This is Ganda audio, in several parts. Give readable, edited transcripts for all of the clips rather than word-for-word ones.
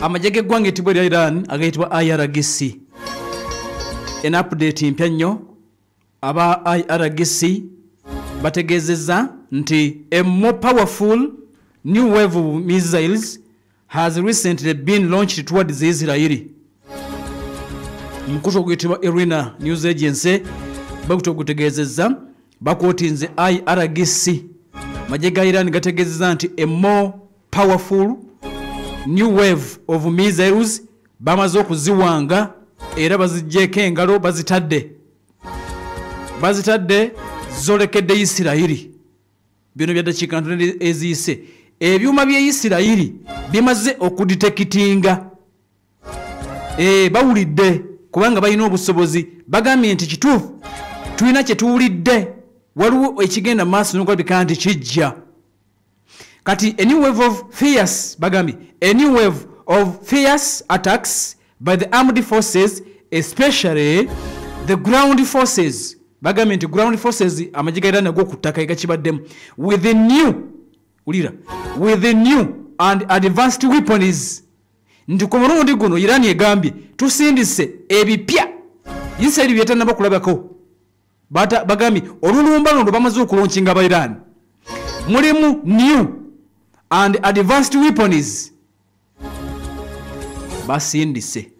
amajege gwange tibwe lya Iran agayitibwa IRGC en update mpya nnyo aba IRGC bategezeza nti a more powerful new wave of missiles has recently been launched towards Israel. Mkuto gwitibwa Irina News Agency bakutegezeza bakotinze IRGC majega Iran gategezeza nti a more powerful new wave of missiles bamaze okuziwanga era bazijjeko engalo bazitadde zolekedde Isirayiri bino bya dakiika ntono eziyise ebyuma bya Isirayiri bimaze okudetekitinga bawulidde kubanga balina obusobozi bagambye nti kituufu tulina kye tuwulidde waliwo ekigenda maaso n'okulabika nti kijja kati a new wave of fierce bagambye a new wave of fierce attacks by the armed forces especially the ground forces bagambye nti ground forces amajiga era nago kutaka igakibaddemu with the new and advanced weapons nti ku mulundi guno Iran egambye tusindise ebipya Israel byetanaba kulabako bagambye olulumba luno bamaze okulonkinga aba Iran mulimu new and advanced weapons basindise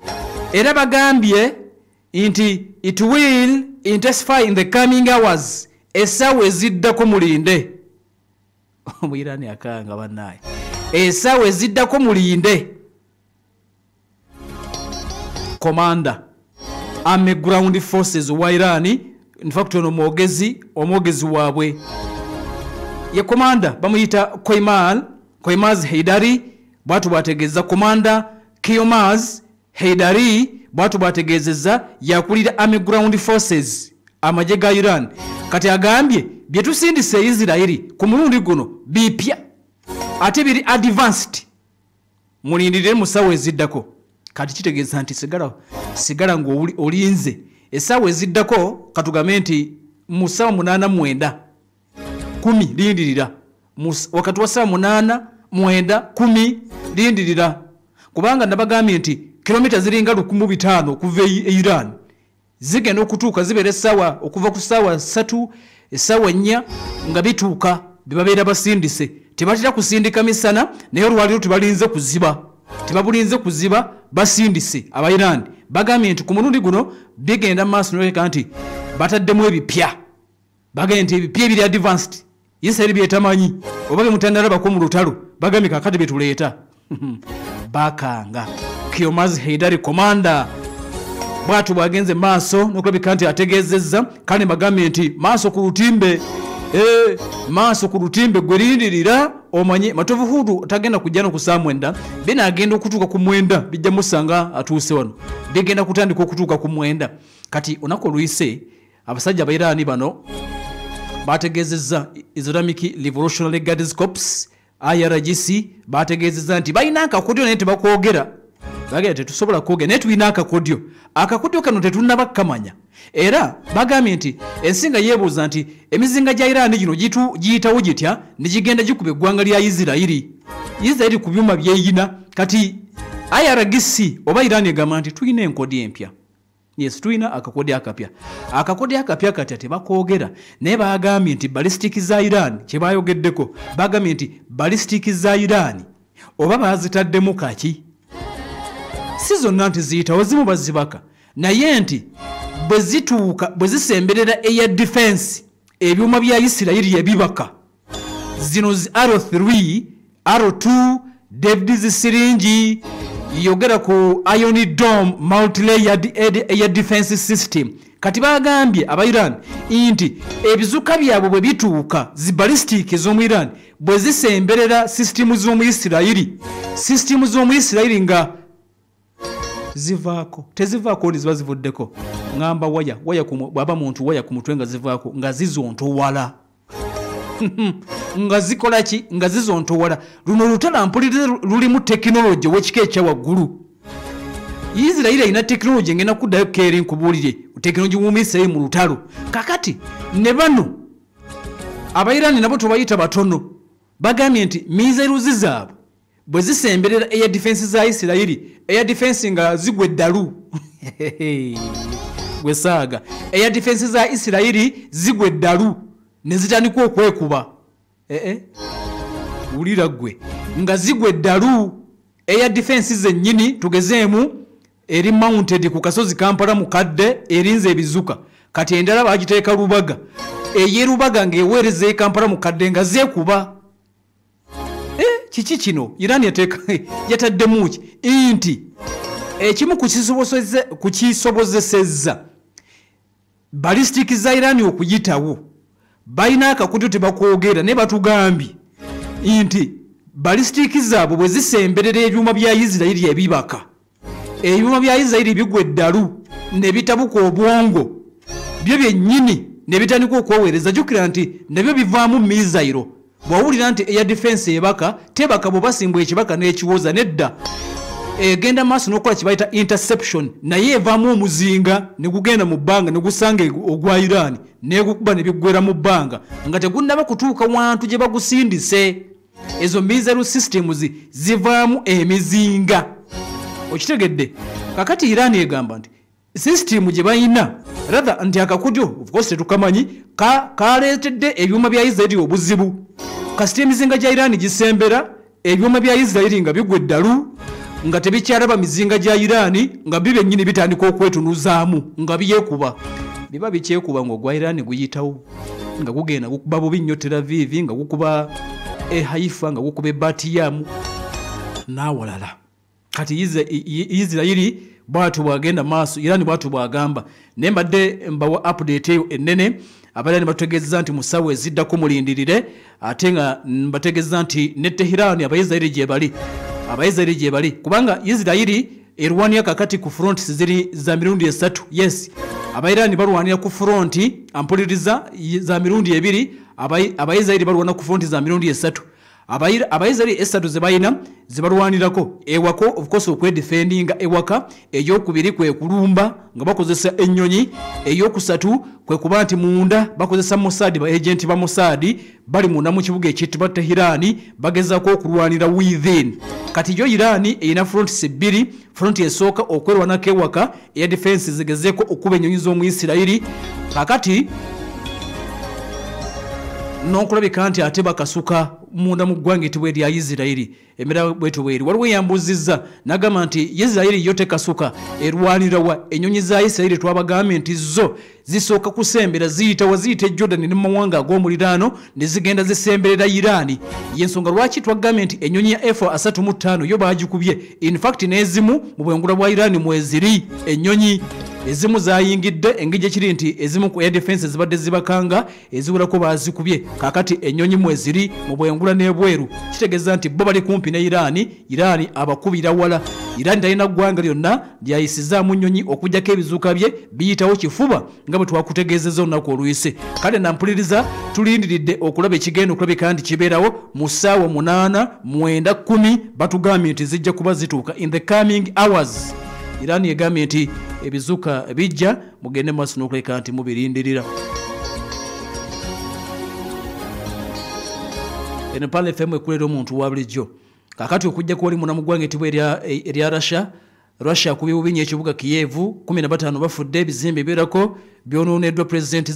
era bagambye nti it will intensify in the coming hours esawa eziddako mulinde Irani akanga banaye esawa eziddako mulinde commander army ground forces wa Iran in fact ono omwogezi waabwe ye commander bamuyita Koimaz Heidari bwatu bategeza commander Koimaz Heidari bwatu bategezeza yakulira army ground forces amajega Iran kati agambye byetusindise Israeli ku mulundi guno bipya ate biri advanced mulindirire musawe eziddako kati kitegeza nti sigala ngo olinze esawe eziddako katugambe nti musawa 8 10 lindirira wakati wa saa 8 9 10 lindirira kubanga nabagambye nti kilomita ziringa 1500 okuva Iran zigenda okutuuka zibere sawa okuva ku sawa 3 sawa 4 nga bituuka bibabeera basindise tebatira kusindika misana naye olwaliro tebabulinze kuziba basindise aba Iran bagambye nti ku mulundi guno bigenda maaso n'oleka nti bataddemu ebipya bagambye nti ebipya ebiri advanced Israel byetamanyi oba bemutandalabako mu lutalo bagambye kakati betuleeta bakanga Koimaz Heidari commander bwatu bwagenze maaso n'okulabika nti ategezezza kandi bagambye nti maaso ku lutimbe gwerindirira omanye matovu hudu tagenda kujjana ku saa 9 bina agenda okutuuka ku 9 bijja musanga atuuse wano bigenda kutandika okutuuka ku 9 kati onako luyise abasajja aba Iran bano bategezezza Islamic Revolutionary Guards Corps IRGC bategezezza nti balina akakodyo naye tebakwogera bagenda tetusobola kwogera naye tulina akakodyo kano tetunnabakamanya era bagambye nti ensinga yeebuuza nti emizinga gya Iran gino giyitawo gitya negigenda gikuba eggwanga lya Isirayiri ku byuma byeyina kati IRGC oba Iran egamba nti tulina enkodi empya yes tulina akakodi akapya kati tebakwogera naye bagambye nti ballistic za Iran kyebayogeddeko bagambye nti ballistic za Iran oba bazitaddemu kaki si zonna nti ziyitawo zimu bazibaka naye nti bwe zisemberera air defense ebyuma bya Isirayiri yebibaka zino R3 R2 David's syringe yogera ku Iron Dome multi-layered air defense system kati bagambye aba Iran nti ebizuka byabwe bwe bituuka zi ballistic z'omu Iran bwe zisemberera system z'omu Isirayiri nga zivaako tezivaako ziba zivuddeko ngamba waya bwaba muntu waya ku mutwe nga zivaako nga zizontowala nga zikola ki nga zizontowala luno lutalampulire lulimu technology wekika ekya waggulu Israel ina technology ngena kuddayo keri nkubulire technology mu Misiri mu lutalo kakati ne bano aba Iran nabo tubayita batono bagambye nti missiles zaabwe bwe zisemberera air defense za Isiraeli air defense nga zigwe ddalu gwe saaga air defense za Isiraeli zigwe ddalu ne zitandika okwekuba ulira gwe nga zigwe ddalu air defense zennyini tugezeemu eri mounted ku kasozi Kampala mukadde erinze ebizuka kati endala bagiteeka Lubaga eyerubaga ng'eweereza Kampala mukadde nga zeekuba kiki kino Iran yataddemu ki nti ekimu kukisobozesezza ballistic za Iran okuyitawo balina akakutu tebakwogera ne batugambye nti ballistic zaabwe bwe zisemberera ebyuma bya Isiraeli ebibaka ebyuma bya Isiraeli bigwe ddalu ne bitabuka obwongo byo byennyini ne bitandika okweweereza jjukira nti nabyo bivaamu mizairo bwawulira nti air defense ebaka tebaka bwe basimbwa ekibaka n'ekiwoza nedda egenda maaso n'okukola kibayita interception naye evaamu omuzinga ne gugenda mu bbanga ne gusanga ogwa Iran negukuba ne biggwera mu bbanga nga tegunnaba kutuuka wantu gye bagusindise ezo missile systems zivaamu emizinga okitegedde kakati Iran egamba nti system gye bayina rather nti akakujo of course tetukamanyi kaleetedde ebyuma bya Israeli obuzibu kasita emizinga gya Iran gisembera ebyuma bya Israeli nga bigwe ddalu nga tebikyalaba mizinga gya Iran nga bibe nnyini bitandika okwetunuzaamu nga byekuba biba bikyekuba ng'ogwa Iran guyitawo nga gugenda gukuba bubi nnyo Tel Aviv nga gukuba Haifa nga gukuba Batiyamu n'awalala kati Israeli bwatu bwagenda maaso Iran bwatu bwagamba naye mbadde mbawa update eyo ennene abalala ne bategeeza nti musawo eziddako mulindirire ate nga mbategeeza nti ne Tehran Abayisirairi gye bali kubanga Isiraeli erwanira kakati ku front ziri za mirundi esatu yes Abayirani balwanira ku front ampuliriza za mirundi ebiri Abayisiraeli balwana ku front za mirundi esatu Abayisiraeli esatu zebayina zibalwanirako ewako of course okwedefendinga ewaka eyokubiri kwe kulumba nga bakozesa ennyonyi eyokusatu kwe kuba nti munda bakozesa Mossad ba agent ba Mossad bali munda mu kibuga ekitibwa Tehran bagezaako okulwanira within kati yo Iran eyina front sebiri front esooka okwerwanako ewaka eya defense zigezeeko okuba ennyonyi z'omu Isiraeli kakati n'okulabika nti ate bakasuka munda mu ggwanga etibwa erya Isiraeli emera bwetu bweri waliwo yambuzizza n'agamba nti Isiraeli yo tekasuka erwanira wa ennyonyi za Isiraeli twabagambye nti zo zisooka kusembera ziyita Jordan ne mu mawanga ag'omuliraano ne zigenda zisemberera Iran y'ensonga lwaki twagambye nti ennyonyi ya F-35 yo baagikubye in fact n'ezimu mu bwengula bwa Iran mweziri ennyonyi ezimu zayingidde engije kiri nti ezimu ku air defense zibadde zibakanga eziwulako bazikubye kakati ennyonyi mweziri mu bwengula n'ebweru kitegeeza nti bo bali kumpi ne Iran abakubira wala Iran talina ggwanga lyonna lyayisizaamu nnyonyi okujjako ebizuuka bye biyitawo kifuba nga bwe twakutegeezezza olunaku oluyise kale nampuliriza tulindiridde okulaba ekigenda okulabika nti kibeerawo mu ssaawa 8 9 10 batugambye nti zijja kuba zituuka in the coming hours Iran yegambye nti ebizuuka bijja mugende maaso n'okuleka nti mubirindirira eno Pale FM ekulera omuntu wa bulijjo kakati okujja kuba oli munamu ggwanga etibwa erya Russia akubye bubi nnyo ekibuga Kiev 15 bafudde ebizimbe ebirako byonooneddwa President